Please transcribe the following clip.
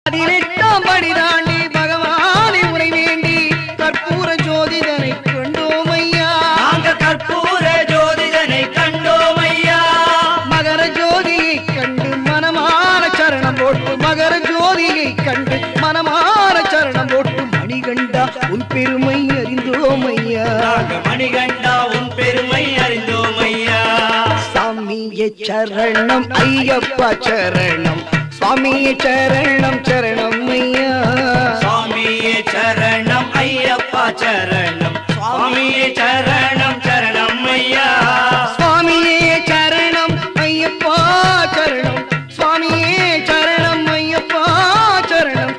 18ஆம் படி தாண்டி பகவானை உரை வேண்டி கற்பூர ஜோதிதனை கண்டோம் ஐயா. நாங்க கற்பூர ஜோதிதனை கண்டோம் ஐயா. மகர ஜோதியை கண்டு மனமான சரணம் போட்டு மகர ஜோதியை கண்டு மனமான சரணம் போட்டு மணிகண்டா உன் பெருமை அறிந்தோம் ஐயா. நாங்க மணிகண்டா உன் பெருமை அறிந்தோம் ஐயா. சாமியே சரணம் ஐயப்பா சரணம் சுவாமியே சரணம் சரணம் ஐயா. சுவாமியே சரணம் ஐயப்பா சரணம் சுவாமியே சரணம் சரணம் ஐயா. சுவாமியே சரணம் ஐயப்பா சரணம் சுவாமியே சரணம் ஐயப்பா சரணம்